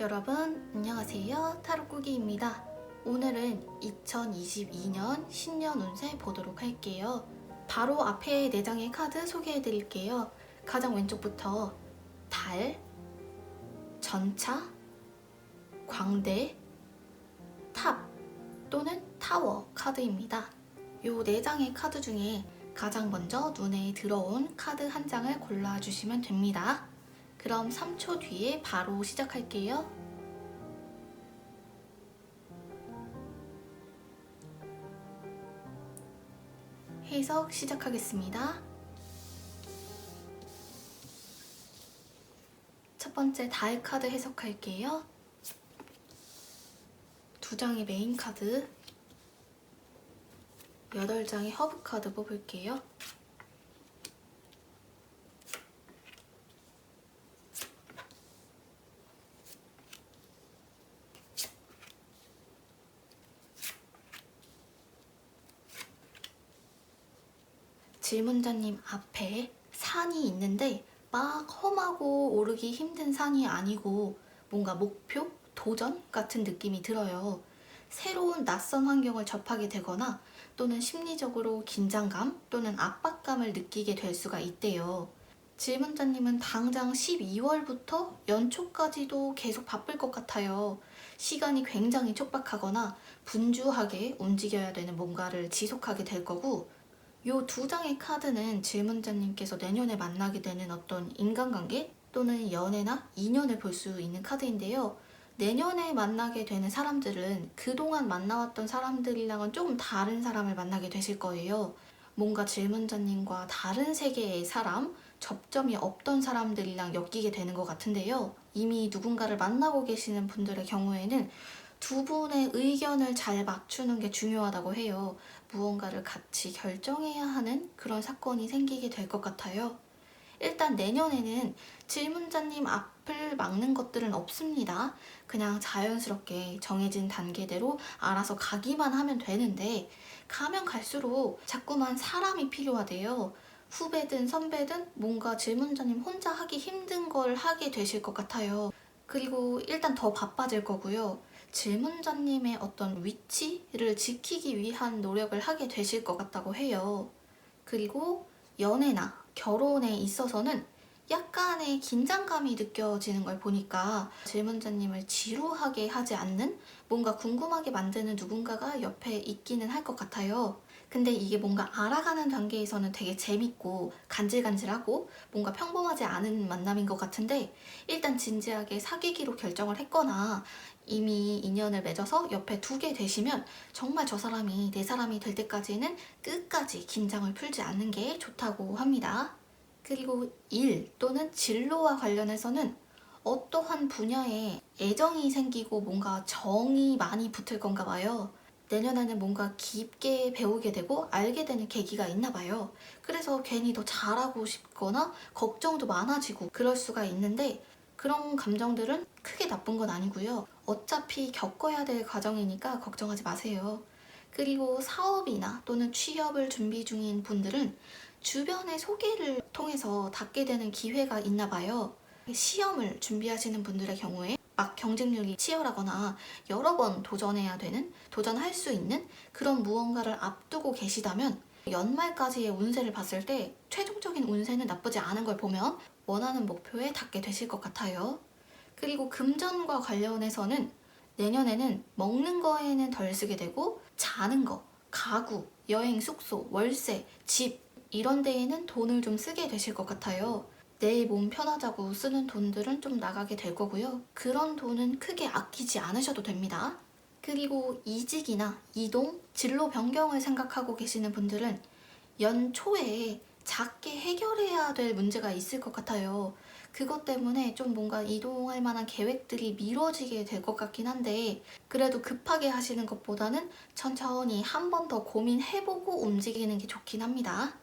여러분 안녕하세요. 타로꾸기입니다. 오늘은 2022년 신년 운세 보도록 할게요. 바로 앞에 4장의 카드 소개해 드릴게요. 가장 왼쪽부터 달, 전차, 광대, 탑 또는 타워 카드입니다. 이 4장의 카드 중에 가장 먼저 눈에 들어온 카드 한 장을 골라주시면 됩니다. 그럼 3초 뒤에 바로 시작할게요. 해석 시작하겠습니다. 첫 번째 달 카드 해석할게요. 2장의 메인 카드, 8장의 허브 카드 뽑을게요. 질문자님 앞에 산이 있는데 막 험하고 오르기 힘든 산이 아니고 뭔가 목표, 도전 같은 느낌이 들어요. 새로운 낯선 환경을 접하게 되거나 또는 심리적으로 긴장감 또는 압박감을 느끼게 될 수가 있대요. 질문자님은 당장 12월부터 연초까지도 계속 바쁠 것 같아요. 시간이 굉장히 촉박하거나 분주하게 움직여야 되는 뭔가를 지속하게 될 거고, 요 2장의 카드는 질문자님께서 내년에 만나게 되는 어떤 인간관계 또는 연애나 인연을 볼 수 있는 카드인데요. 내년에 만나게 되는 사람들은 그동안 만나왔던 사람들이랑은 조금 다른 사람을 만나게 되실 거예요. 뭔가 질문자님과 다른 세계의 사람, 접점이 없던 사람들이랑 엮이게 되는 것 같은데요. 이미 누군가를 만나고 계시는 분들의 경우에는 두 분의 의견을 잘 맞추는 게 중요하다고 해요. 무언가를 같이 결정해야 하는 그런 사건이 생기게 될 것 같아요. 일단 내년에는 질문자님 앞을 막는 것들은 없습니다. 그냥 자연스럽게 정해진 단계대로 알아서 가기만 하면 되는데, 가면 갈수록 자꾸만 사람이 필요하대요. 후배든 선배든 뭔가 질문자님 혼자 하기 힘든 걸 하게 되실 것 같아요. 그리고 일단 더 바빠질 거고요. 질문자님의 어떤 위치를 지키기 위한 노력을 하게 되실 것 같다고 해요. 그리고 연애나 결혼에 있어서는 약간의 긴장감이 느껴지는 걸 보니까 질문자님을 지루하게 하지 않는, 뭔가 궁금하게 만드는 누군가가 옆에 있기는 할 것 같아요. 근데 이게 뭔가 알아가는 단계에서는 되게 재밌고 간질간질하고 뭔가 평범하지 않은 만남인 것 같은데, 일단 진지하게 사귀기로 결정을 했거나 이미 인연을 맺어서 옆에 두게 되시면 정말 저 사람이 내 사람이 될 때까지는 끝까지 긴장을 풀지 않는 게 좋다고 합니다. 그리고 일 또는 진로와 관련해서는 어떠한 분야에 애정이 생기고 뭔가 정이 많이 붙을 건가 봐요. 내년에는 뭔가 깊게 배우게 되고 알게 되는 계기가 있나 봐요. 그래서 괜히 더 잘하고 싶거나 걱정도 많아지고 그럴 수가 있는데, 그런 감정들은 크게 나쁜 건 아니고요. 어차피 겪어야 될 과정이니까 걱정하지 마세요. 그리고 사업이나 또는 취업을 준비 중인 분들은 주변의 소개를 통해서 닿게 되는 기회가 있나 봐요. 시험을 준비하시는 분들의 경우에 막 경쟁률이 치열하거나 여러 번 도전해야 되는, 도전할 수 있는 그런 무언가를 앞두고 계시다면 연말까지의 운세를 봤을 때 최종적인 운세는 나쁘지 않은 걸 보면 원하는 목표에 닿게 되실 것 같아요. 그리고 금전과 관련해서는 내년에는 먹는 거에는 덜 쓰게 되고 자는 거, 가구, 여행, 숙소, 월세, 집 이런 데에는 돈을 좀 쓰게 되실 것 같아요. 내 몸 편하자고 쓰는 돈들은 좀 나가게 될 거고요. 그런 돈은 크게 아끼지 않으셔도 됩니다. 그리고 이직이나 이동, 진로 변경을 생각하고 계시는 분들은 연초에 작게 해결해야 될 문제가 있을 것 같아요. 그것 때문에 좀 뭔가 이동할 만한 계획들이 미뤄지게 될 것 같긴 한데, 그래도 급하게 하시는 것보다는 천천히 한 번 더 고민해보고 움직이는 게 좋긴 합니다.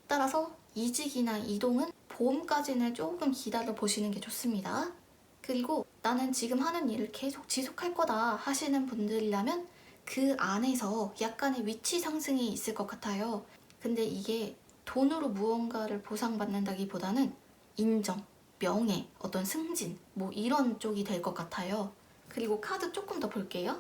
따라서 이직이나 이동은 봄까지는 조금 기다려 보시는 게 좋습니다. 그리고 나는 지금 하는 일을 계속 지속할 거다 하시는 분들이라면 그 안에서 약간의 위치 상승이 있을 것 같아요. 근데 이게 돈으로 무언가를 보상받는다기보다는 인정, 명예, 어떤 승진, 뭐 이런 쪽이 될 것 같아요. 그리고 카드 조금 더 볼게요.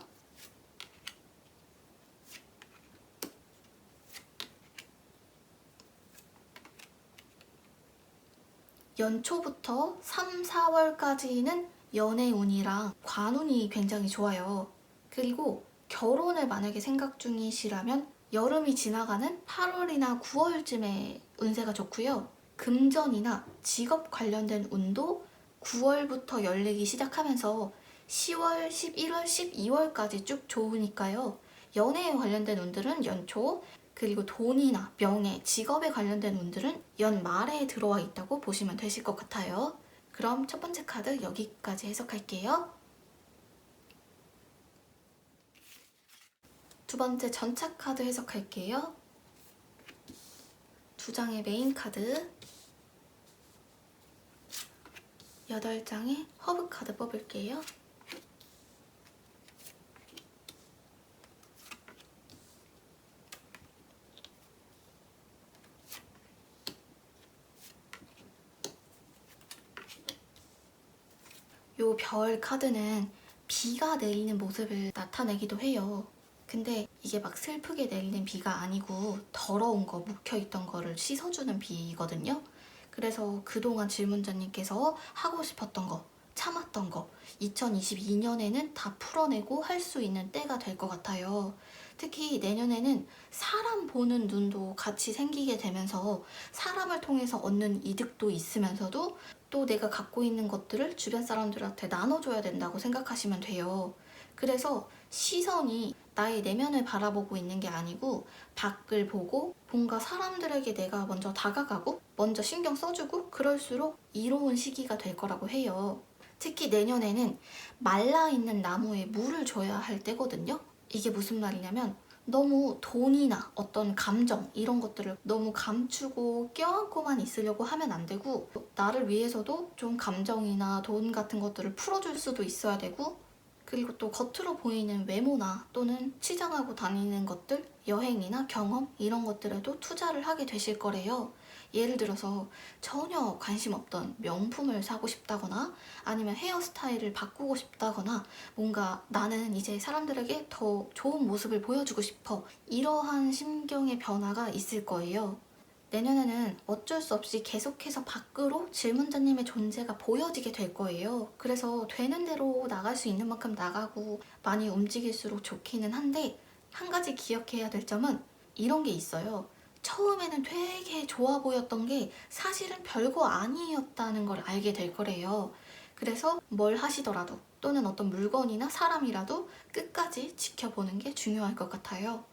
연초부터 3, 4월까지는 연애운이랑 관운이 굉장히 좋아요. 그리고 결혼을 만약에 생각 중이시라면 여름이 지나가는 8월이나 9월쯤에 운세가 좋고요. 금전이나 직업 관련된 운도 9월부터 열리기 시작하면서 10월, 11월, 12월까지 쭉 좋으니까요. 연애에 관련된 운들은 연초, 그리고 돈이나 명예, 직업에 관련된 운들은 연말에 들어와 있다고 보시면 되실 것 같아요. 그럼 첫 번째 카드 여기까지 해석할게요. 두 번째 전차 카드 해석할게요. 두 장의 메인 카드, 8장의 허브 카드 뽑을게요. 요 별 카드는 비가 내리는 모습을 나타내기도 해요. 근데 이게 막 슬프게 내리는 비가 아니고 더러운 거, 묵혀있던 거를 씻어주는 비거든요. 그래서 그동안 질문자님께서 하고 싶었던 거, 참았던 거, 2022년에는 다 풀어내고 할 수 있는 때가 될 것 같아요. 특히 내년에는 사람 보는 눈도 같이 생기게 되면서 사람을 통해서 얻는 이득도 있으면서도 또 내가 갖고 있는 것들을 주변 사람들한테 나눠줘야 된다고 생각하시면 돼요. 그래서 시선이 나의 내면을 바라보고 있는 게 아니고 밖을 보고 뭔가 사람들에게 내가 먼저 다가가고 먼저 신경 써주고 그럴수록 이로운 시기가 될 거라고 해요. 특히 내년에는 말라있는 나무에 물을 줘야 할 때거든요. 이게 무슨 말이냐면 너무 돈이나 어떤 감정 이런 것들을 너무 감추고 껴안고만 있으려고 하면 안 되고 나를 위해서도 좀 감정이나 돈 같은 것들을 풀어줄 수도 있어야 되고 그리고 또 겉으로 보이는 외모나 또는 치장하고 다니는 것들, 여행이나 경험 이런 것들에도 투자를 하게 되실 거래요. 예를 들어서 전혀 관심 없던 명품을 사고 싶다거나 아니면 헤어스타일을 바꾸고 싶다거나 뭔가 나는 이제 사람들에게 더 좋은 모습을 보여주고 싶어. 이러한 심경의 변화가 있을 거예요. 내년에는 어쩔 수 없이 계속해서 밖으로 질문자님의 존재가 보여지게 될 거예요. 그래서 되는 대로 나갈 수 있는 만큼 나가고 많이 움직일수록 좋기는 한데 한 가지 기억해야 될 점은 이런 게 있어요. 처음에는 되게 좋아 보였던 게 사실은 별거 아니었다는 걸 알게 될 거래요. 그래서 뭘 하시더라도 또는 어떤 물건이나 사람이라도 끝까지 지켜보는 게 중요할 것 같아요.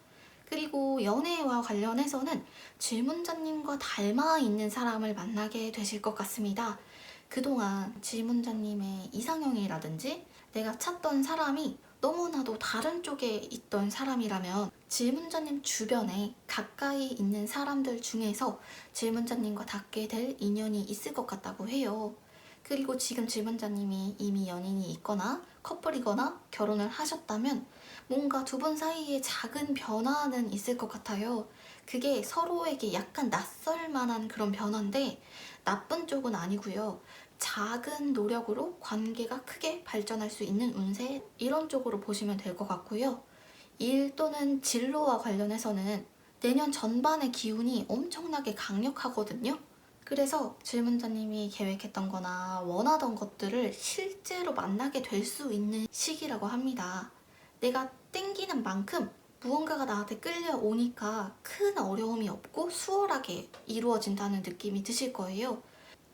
그리고 연애와 관련해서는 질문자님과 닮아 있는 사람을 만나게 되실 것 같습니다. 그동안 질문자님의 이상형이라든지 내가 찾던 사람이 너무나도 다른 쪽에 있던 사람이라면 질문자님 주변에 가까이 있는 사람들 중에서 질문자님과 닿게 될 인연이 있을 것 같다고 해요. 그리고 지금 질문자님이 이미 연인이 있거나 커플이거나 결혼을 하셨다면 뭔가 두 분 사이에 작은 변화는 있을 것 같아요. 그게 서로에게 약간 낯설 만한 그런 변화인데 나쁜 쪽은 아니고요. 작은 노력으로 관계가 크게 발전할 수 있는 운세 이런 쪽으로 보시면 될 것 같고요. 일 또는 진로와 관련해서는 내년 전반의 기운이 엄청나게 강력하거든요. 그래서 질문자님이 계획했던 거나 원하던 것들을 실제로 만나게 될 수 있는 시기라고 합니다. 내가 땡기는 만큼 무언가가 나한테 끌려오니까 큰 어려움이 없고 수월하게 이루어진다는 느낌이 드실 거예요.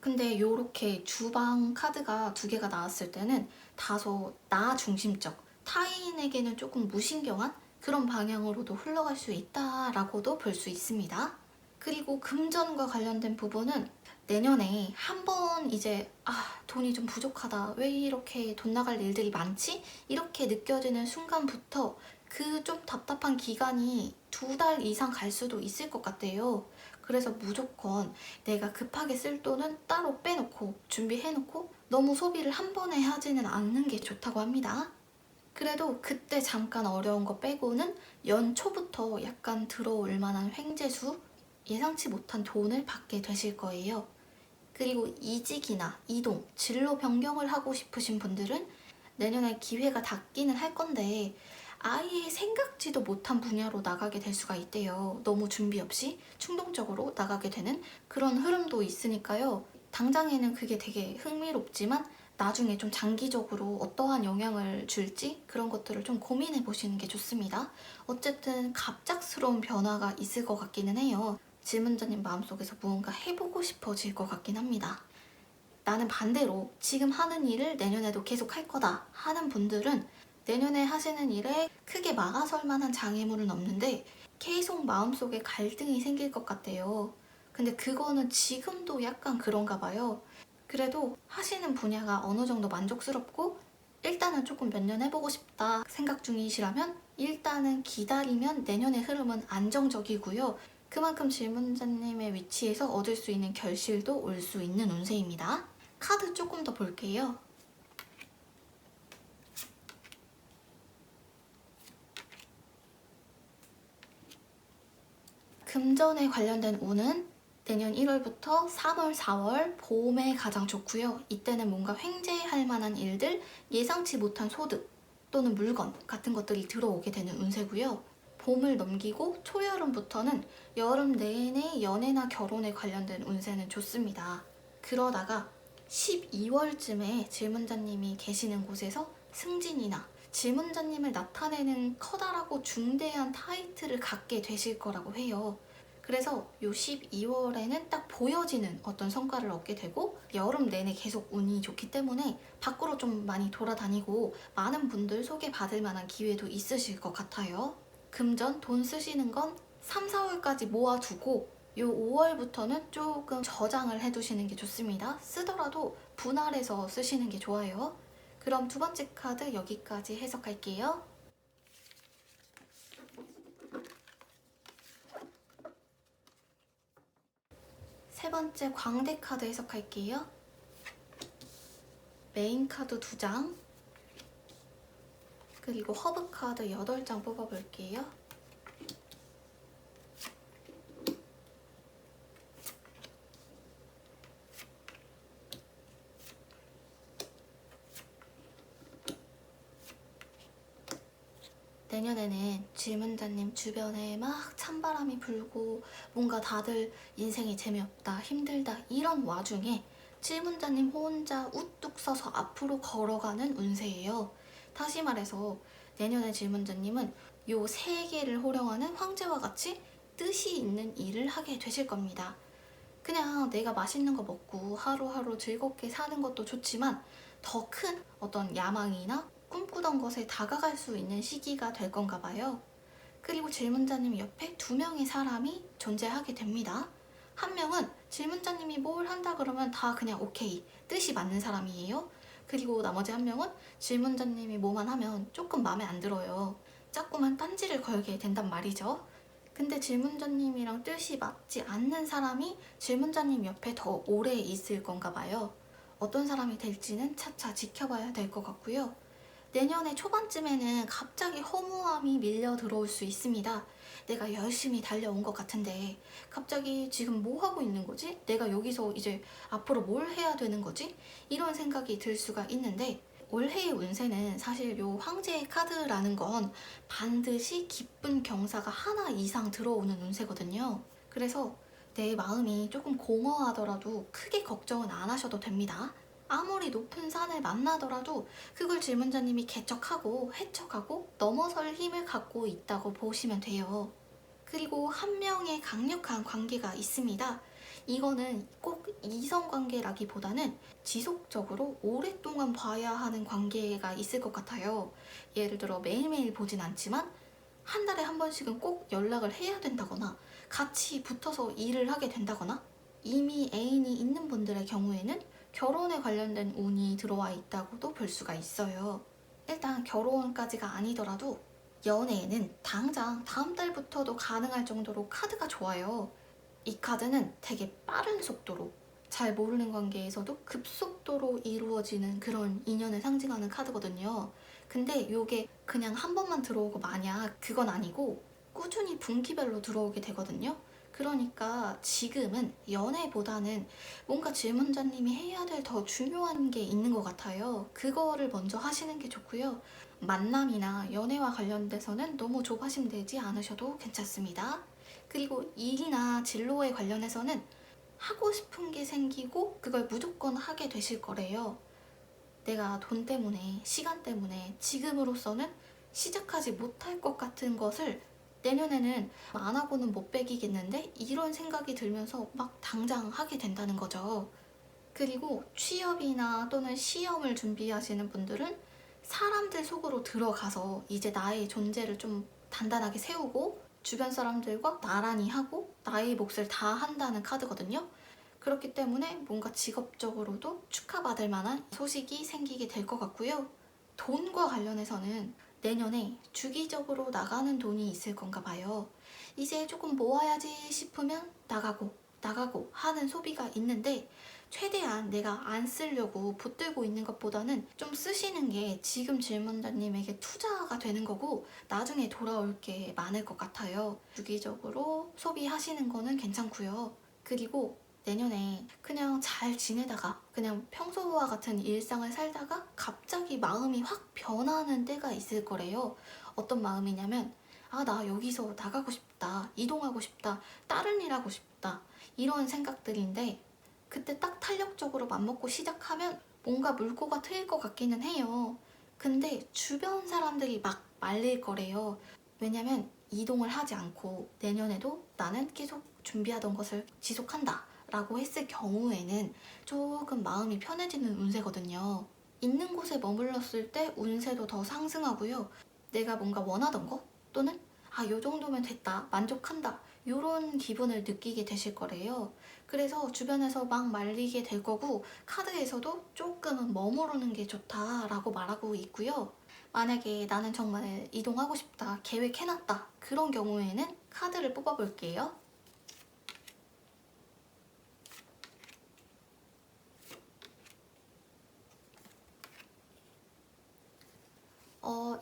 근데 요렇게 주방 카드가 두 개가 나왔을 때는 다소 나 중심적, 타인에게는 조금 무신경한 그런 방향으로도 흘러갈 수 있다라고도 볼 수 있습니다. 그리고 금전과 관련된 부분은 내년에 한번 이제 돈이 좀 부족하다, 왜 이렇게 돈 나갈 일들이 많지? 이렇게 느껴지는 순간부터 그 좀 답답한 기간이 2달 이상 갈 수도 있을 것 같아요. 그래서 무조건 내가 급하게 쓸 돈은 따로 빼놓고 준비해놓고 너무 소비를 한 번에 하지는 않는 게 좋다고 합니다. 그래도 그때 잠깐 어려운 거 빼고는 연초부터 약간 들어올 만한 횡재수, 예상치 못한 돈을 받게 되실 거예요. 그리고 이직이나 이동, 진로 변경을 하고 싶으신 분들은 내년에 기회가 닿기는 할 건데 아예 생각지도 못한 분야로 나가게 될 수가 있대요. 너무 준비 없이 충동적으로 나가게 되는 그런 흐름도 있으니까요. 당장에는 그게 되게 흥미롭지만 나중에 좀 장기적으로 어떠한 영향을 줄지 그런 것들을 좀 고민해 보시는 게 좋습니다. 어쨌든 갑작스러운 변화가 있을 것 같기는 해요. 질문자님 마음속에서 무언가 해보고 싶어질 것 같긴 합니다. 나는 반대로 지금 하는 일을 내년에도 계속 할 거다 하는 분들은 내년에 하시는 일에 크게 막아설 만한 장애물은 없는데 계속 마음속에 갈등이 생길 것 같아요. 근데 그거는 지금도 약간 그런가 봐요. 그래도 하시는 분야가 어느 정도 만족스럽고 일단은 조금 몇 년 해보고 싶다 생각 중이시라면 일단은 기다리면 내년의 흐름은 안정적이고요. 그만큼 질문자님의 위치에서 얻을 수 있는 결실도 올 수 있는 운세입니다. 카드 조금 더 볼게요. 금전에 관련된 운은 내년 1월부터 3월, 4월 봄에 가장 좋고요. 이때는 뭔가 횡재할 만한 일들, 예상치 못한 소득 또는 물건 같은 것들이 들어오게 되는 운세고요. 봄을 넘기고 초여름부터는 여름 내내 연애나 결혼에 관련된 운세는 좋습니다. 그러다가 12월쯤에 질문자님이 계시는 곳에서 승진이나 질문자님을 나타내는 커다랗고 중대한 타이틀을 갖게 되실 거라고 해요. 그래서 요 12월에는 딱 보여지는 어떤 성과를 얻게 되고 여름 내내 계속 운이 좋기 때문에 밖으로 좀 많이 돌아다니고 많은 분들 소개받을 만한 기회도 있으실 것 같아요. 금전, 돈 쓰시는 건 3, 4월까지 모아두고 요 5월부터는 조금 저장을 해두시는 게 좋습니다. 쓰더라도 분할해서 쓰시는 게 좋아요. 그럼 두 번째 카드 여기까지 해석할게요. 세 번째 광대 카드 해석할게요. 메인 카드 2장, 그리고 허브 카드 8장 뽑아볼게요. 내년에는 질문자님 주변에 막 찬바람이 불고 뭔가 다들 인생이 재미없다, 힘들다 이런 와중에 질문자님 혼자 우뚝 서서 앞으로 걸어가는 운세예요. 다시 말해서 내년의 질문자님은 요 세계를 호령하는 황제와 같이 뜻이 있는 일을 하게 되실 겁니다. 그냥 내가 맛있는 거 먹고 하루하루 즐겁게 사는 것도 좋지만 더 큰 어떤 야망이나 꿈꾸던 것에 다가갈 수 있는 시기가 될 건가 봐요. 그리고 질문자님 옆에 2명의 사람이 존재하게 됩니다. 한 명은 질문자님이 뭘 한다 그러면 다 그냥 오케이, 뜻이 맞는 사람이에요. 그리고 나머지 한 명은 질문자님이 뭐만 하면 조금 마음에 안 들어요. 자꾸만 딴지를 걸게 된단 말이죠. 근데 질문자님이랑 뜻이 맞지 않는 사람이 질문자님 옆에 더 오래 있을 건가 봐요. 어떤 사람이 될지는 차차 지켜봐야 될 것 같고요. 내년의 초반쯤에는 갑자기 허무함이 밀려 들어올 수 있습니다. 내가 열심히 달려온 것 같은데 갑자기 지금 뭐 하고 있는 거지? 내가 여기서 이제 앞으로 뭘 해야 되는 거지? 이런 생각이 들 수가 있는데 올해의 운세는 사실 요 황제의 카드라는 건 반드시 기쁜 경사가 하나 이상 들어오는 운세거든요. 그래서 내 마음이 조금 공허하더라도 크게 걱정은 안 하셔도 됩니다. 아무리 높은 산을 만나더라도 그걸 질문자님이 개척하고 헤쳐가고 넘어설 힘을 갖고 있다고 보시면 돼요. 그리고 한 명의 강력한 관계가 있습니다. 이거는 꼭 이성관계라기보다는 지속적으로 오랫동안 봐야 하는 관계가 있을 것 같아요. 예를 들어 매일매일 보진 않지만 한 달에 한 번씩은 꼭 연락을 해야 된다거나 같이 붙어서 일을 하게 된다거나 이미 애인이 있는 분들의 경우에는 결혼에 관련된 운이 들어와 있다고도 볼 수가 있어요. 일단 결혼까지가 아니더라도 연애에는 당장 다음 달부터도 가능할 정도로 카드가 좋아요. 이 카드는 되게 빠른 속도로 잘 모르는 관계에서도 급속도로 이루어지는 그런 인연을 상징하는 카드거든요. 근데 이게 그냥 한 번만 들어오고 마냐 그건 아니고 꾸준히 분기별로 들어오게 되거든요. 그러니까 지금은 연애보다는 뭔가 질문자님이 해야 될 더 중요한 게 있는 것 같아요. 그거를 먼저 하시는 게 좋고요. 만남이나 연애와 관련돼서는 너무 조바심내지 않으셔도 괜찮습니다. 그리고 일이나 진로에 관련해서는 하고 싶은 게 생기고 그걸 무조건 하게 되실 거래요. 내가 돈 때문에, 시간 때문에 지금으로서는 시작하지 못할 것 같은 것을 내년에는 안 하고는 못 빼기겠는데 이런 생각이 들면서 막 당장 하게 된다는 거죠. 그리고 취업이나 또는 시험을 준비하시는 분들은 사람들 속으로 들어가서 이제 나의 존재를 좀 단단하게 세우고 주변 사람들과 나란히 하고 나의 몫을 다 한다는 카드거든요. 그렇기 때문에 뭔가 직업적으로도 축하받을 만한 소식이 생기게 될 것 같고요. 돈과 관련해서는 내년에 주기적으로 나가는 돈이 있을 건가 봐요. 이제 조금 모아야지 싶으면 나가고 하는 소비가 있는데 최대한 내가 안 쓰려고 붙들고 있는 것보다는 좀 쓰시는 게 지금 질문자님에게 투자가 되는 거고 나중에 돌아올 게 많을 것 같아요. 주기적으로 소비하시는 거는 괜찮고요. 그리고 내년에 그냥 잘 지내다가 그냥 평소와 같은 일상을 살다가 갑자기 마음이 확 변하는 때가 있을 거래요. 어떤 마음이냐면 아, 나 여기서 나가고 싶다, 이동하고 싶다, 다른 일 하고 싶다 이런 생각들인데 그때 딱 탄력적으로 맘먹고 시작하면 뭔가 물꼬가 트일 것 같기는 해요. 근데 주변 사람들이 막 말릴 거래요. 왜냐면 이동을 하지 않고 내년에도 나는 계속 준비하던 것을 지속한다 라고 했을 경우에는 조금 마음이 편해지는 운세거든요. 있는 곳에 머물렀을 때 운세도 더 상승하고요. 내가 뭔가 원하던 거 또는 요 정도면 됐다, 만족한다 이런 기분을 느끼게 되실 거래요. 그래서 주변에서 막 말리게 될 거고 카드에서도 조금은 머무르는 게 좋다라고 말하고 있고요. 만약에 나는 정말 이동하고 싶다, 계획해놨다 그런 경우에는 카드를 뽑아볼게요.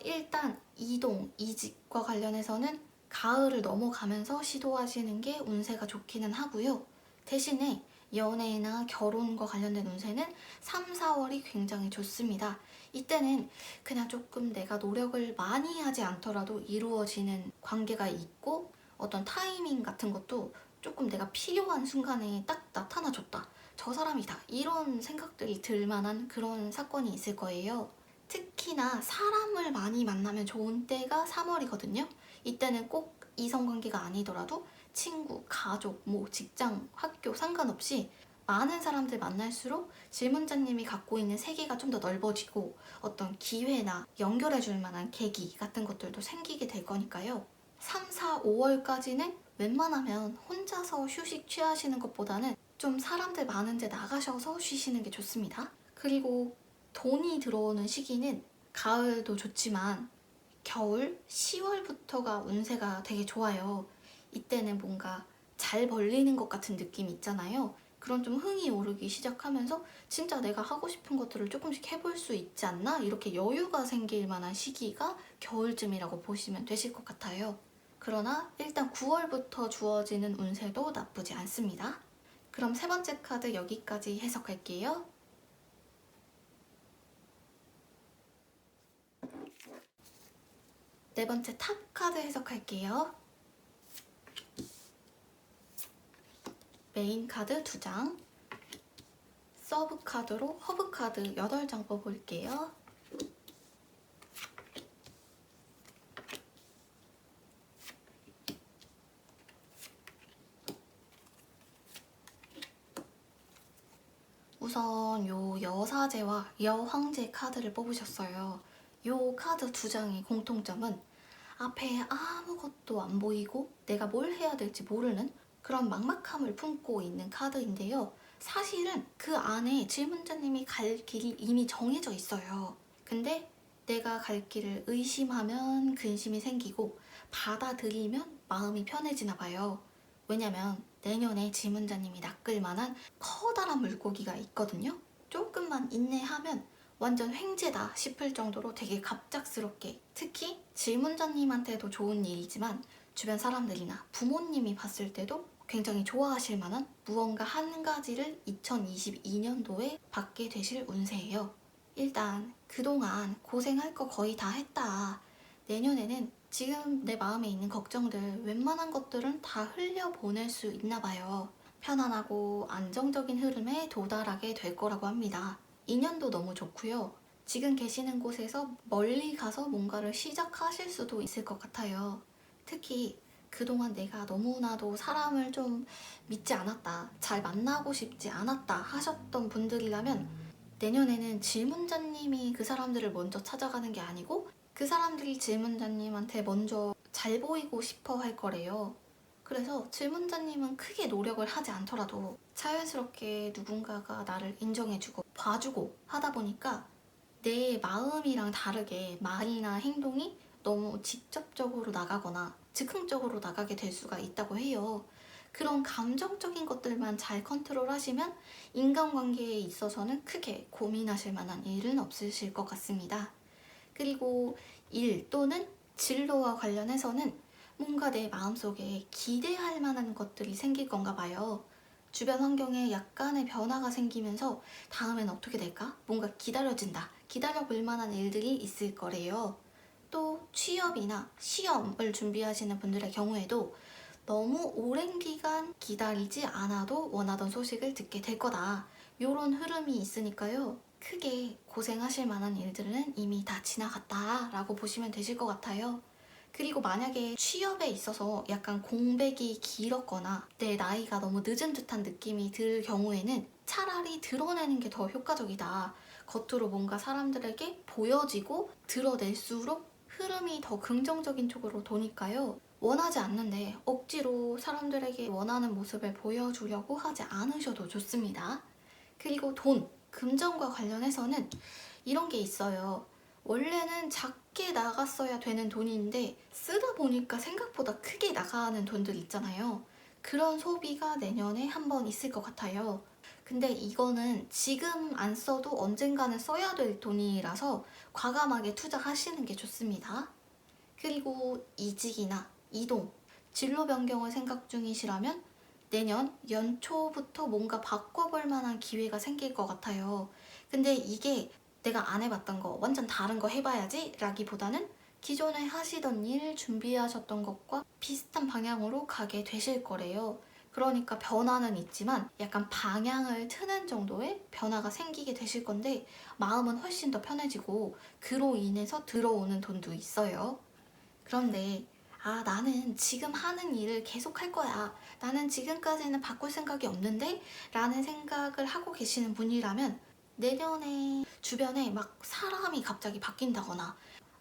일단 이동, 이직과 관련해서는 가을을 넘어가면서 시도하시는 게 운세가 좋기는 하고요. 대신에 연애나 결혼과 관련된 운세는 3, 4월이 굉장히 좋습니다. 이때는 그냥 조금 내가 노력을 많이 하지 않더라도 이루어지는 관계가 있고 어떤 타이밍 같은 것도 조금 내가 필요한 순간에 딱 나타나줬다. 저 사람이다. 이런 생각들이 들 만한 그런 사건이 있을 거예요. 특히나 사람을 많이 만나면 좋은 때가 3월이거든요. 이때는 꼭 이성관계가 아니더라도 친구, 가족, 뭐 직장, 학교 상관없이 많은 사람들 만날수록 질문자님이 갖고 있는 세계가 좀 더 넓어지고 어떤 기회나 연결해 줄 만한 계기 같은 것들도 생기게 될 거니까요. 3, 4, 5월까지는 웬만하면 혼자서 휴식 취하시는 것보다는 좀 사람들 많은 데 나가셔서 쉬시는 게 좋습니다. 그리고 돈이 들어오는 시기는 가을도 좋지만 겨울 10월부터가 운세가 되게 좋아요. 이때는 뭔가 잘 벌리는 것 같은 느낌이 있잖아요. 그런 좀 흥이 오르기 시작하면서 진짜 내가 하고 싶은 것들을 조금씩 해볼 수 있지 않나? 이렇게 여유가 생길 만한 시기가 겨울쯤이라고 보시면 되실 것 같아요. 그러나 일단 9월부터 주어지는 운세도 나쁘지 않습니다. 그럼 세 번째 카드 여기까지 해석할게요. 네 번째 탑 카드 해석할게요. 메인 카드 2장, 서브 카드로 허브 카드 8장 뽑을게요. 우선 요 여사제와 여황제 카드를 뽑으셨어요. 요 카드 2장의 공통점은 앞에 아무것도 안 보이고 내가 뭘 해야 될지 모르는 그런 막막함을 품고 있는 카드인데요. 사실은 그 안에 질문자님이 갈 길이 이미 정해져 있어요. 근데 내가 갈 길을 의심하면 근심이 생기고 받아들이면 마음이 편해지나 봐요. 왜냐면 내년에 질문자님이 낚을 만한 커다란 물고기가 있거든요. 조금만 인내하면 완전 횡재다 싶을 정도로 되게 갑작스럽게, 특히 질문자님한테도 좋은 일이지만 주변 사람들이나 부모님이 봤을 때도 굉장히 좋아하실 만한 무언가 한 가지를 2022년도에 받게 되실 운세예요. 일단 그동안 고생할 거 거의 다 했다. 내년에는 지금 내 마음에 있는 걱정들 웬만한 것들은 다 흘려보낼 수 있나 봐요. 편안하고 안정적인 흐름에 도달하게 될 거라고 합니다. 2년도 너무 좋고요. 지금 계시는 곳에서 멀리 가서 뭔가를 시작하실 수도 있을 것 같아요. 특히 그동안 내가 너무나도 사람을 좀 믿지 않았다, 잘 만나고 싶지 않았다 하셨던 분들이라면 내년에는 질문자님이 그 사람들을 먼저 찾아가는 게 아니고 그 사람들이 질문자님한테 먼저 잘 보이고 싶어 할 거래요. 그래서 질문자님은 크게 노력을 하지 않더라도 자연스럽게 누군가가 나를 인정해주고 봐주고 하다 보니까 내 마음이랑 다르게 말이나 행동이 너무 직접적으로 나가거나 즉흥적으로 나가게 될 수가 있다고 해요. 그런 감정적인 것들만 잘 컨트롤하시면 인간관계에 있어서는 크게 고민하실 만한 일은 없으실 것 같습니다. 그리고 일 또는 진로와 관련해서는 뭔가 내 마음속에 기대할 만한 것들이 생길 건가 봐요. 주변 환경에 약간의 변화가 생기면서 다음엔 어떻게 될까? 뭔가 기다려진다. 기다려볼 만한 일들이 있을 거래요. 또 취업이나 시험을 준비하시는 분들의 경우에도 너무 오랜 기간 기다리지 않아도 원하던 소식을 듣게 될 거다. 요런 흐름이 있으니까요. 크게 고생하실 만한 일들은 이미 다 지나갔다 라고 보시면 되실 것 같아요. 그리고 만약에 취업에 있어서 약간 공백이 길었거나 내 나이가 너무 늦은 듯한 느낌이 들 경우에는 차라리 드러내는 게 더 효과적이다. 겉으로 뭔가 사람들에게 보여지고 드러낼수록 흐름이 더 긍정적인 쪽으로 도니까요. 원하지 않는데 억지로 사람들에게 원하는 모습을 보여주려고 하지 않으셔도 좋습니다. 그리고 돈, 금전과 관련해서는 이런 게 있어요. 원래는 작게 나갔어야 되는 돈인데 쓰다 보니까 생각보다 크게 나가는 돈들 있잖아요. 그런 소비가 내년에 한번 있을 것 같아요. 근데 이거는 지금 안 써도 언젠가는 써야 될 돈이라서 과감하게 투자하시는 게 좋습니다. 그리고 이직이나 이동, 진로 변경을 생각 중이시라면 내년 연초부터 뭔가 바꿔볼 만한 기회가 생길 것 같아요. 근데 이게 내가 안 해봤던 거, 완전 다른 거 해봐야지 라기보다는 기존에 하시던 일, 준비하셨던 것과 비슷한 방향으로 가게 되실 거래요. 그러니까 변화는 있지만 약간 방향을 트는 정도의 변화가 생기게 되실 건데 마음은 훨씬 더 편해지고 그로 인해서 들어오는 돈도 있어요. 그런데 나는 지금 하는 일을 계속 할 거야. 나는 지금까지는 바꿀 생각이 없는데? 라는 생각을 하고 계시는 분이라면 내년에 주변에 막 사람이 갑자기 바뀐다거나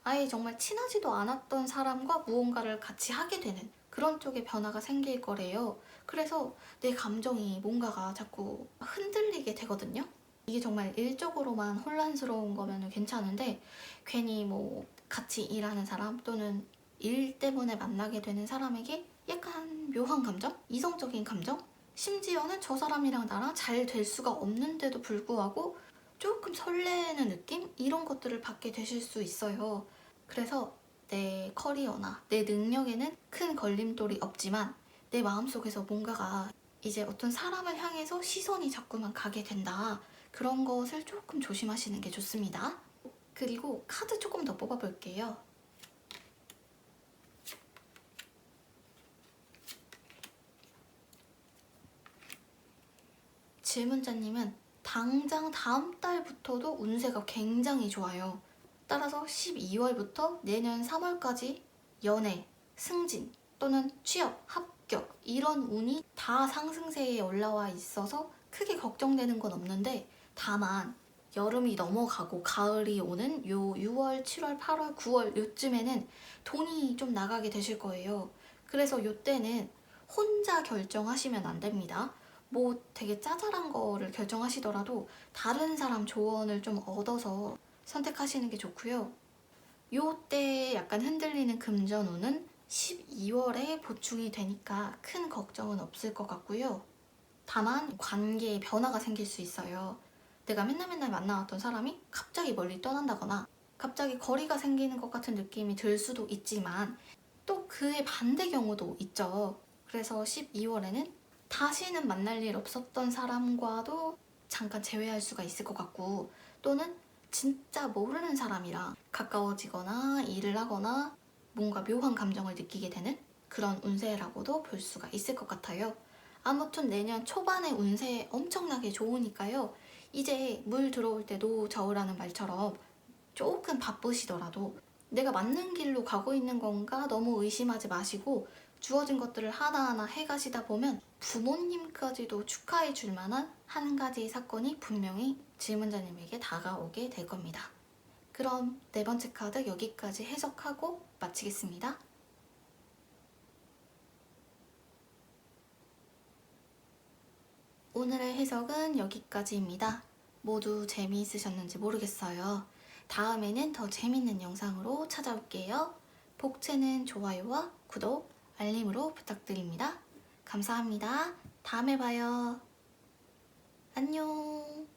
아예 정말 친하지도 않았던 사람과 무언가를 같이 하게 되는 그런 쪽의 변화가 생길 거래요. 그래서 내 감정이 뭔가가 자꾸 흔들리게 되거든요. 이게 정말 일적으로만 혼란스러운 거면 괜찮은데 괜히 뭐 같이 일하는 사람 또는 일 때문에 만나게 되는 사람에게 약간 묘한 감정? 이성적인 감정? 심지어는 저 사람이랑 나랑 잘 될 수가 없는데도 불구하고 조금 설레는 느낌? 이런 것들을 받게 되실 수 있어요. 그래서 내 커리어나 내 능력에는 큰 걸림돌이 없지만 내 마음속에서 뭔가가 이제 어떤 사람을 향해서 시선이 자꾸만 가게 된다. 그런 것을 조금 조심하시는 게 좋습니다. 그리고 카드 조금 더 뽑아볼게요. 질문자님은 당장 다음 달부터도 운세가 굉장히 좋아요. 따라서 12월부터 내년 3월까지 연애, 승진 또는 취업, 합격 이런 운이 다 상승세에 올라와 있어서 크게 걱정되는 건 없는데 다만 여름이 넘어가고 가을이 오는 요 6월, 7월, 8월, 9월 요쯤에는 돈이 좀 나가게 되실 거예요. 그래서 요때는 혼자 결정하시면 안 됩니다. 뭐 되게 짜잘한 거를 결정하시더라도 다른 사람 조언을 좀 얻어서 선택하시는 게 좋고요. 요때 약간 흔들리는 금전운은 12월에 보충이 되니까 큰 걱정은 없을 것 같고요. 다만 관계에 변화가 생길 수 있어요. 내가 맨날 만나왔던 사람이 갑자기 멀리 떠난다거나 갑자기 거리가 생기는 것 같은 느낌이 들 수도 있지만 또 그의 반대 경우도 있죠. 그래서 12월에는 다시는 만날 일 없었던 사람과도 잠깐 제외할 수가 있을 것 같고, 또는 진짜 모르는 사람이랑 가까워지거나 일을 하거나 뭔가 묘한 감정을 느끼게 되는 그런 운세라고도 볼 수가 있을 것 같아요. 아무튼 내년 초반에 운세 엄청나게 좋으니까요. 이제 물 들어올 때도 저으라는 말처럼 조금 바쁘시더라도 내가 맞는 길로 가고 있는 건가 너무 의심하지 마시고, 주어진 것들을 하나하나 해가시다 보면 부모님까지도 축하해 줄 만한 한 가지 사건이 분명히 질문자님에게 다가오게 될 겁니다. 그럼 네 번째 카드 여기까지 해석하고 마치겠습니다. 오늘의 해석은 여기까지입니다. 모두 재미있으셨는지 모르겠어요. 다음에는 더 재밌는 영상으로 찾아올게요. 복채는 좋아요와 구독, 알림으로 부탁드립니다. 감사합니다. 다음에 봐요. 안녕.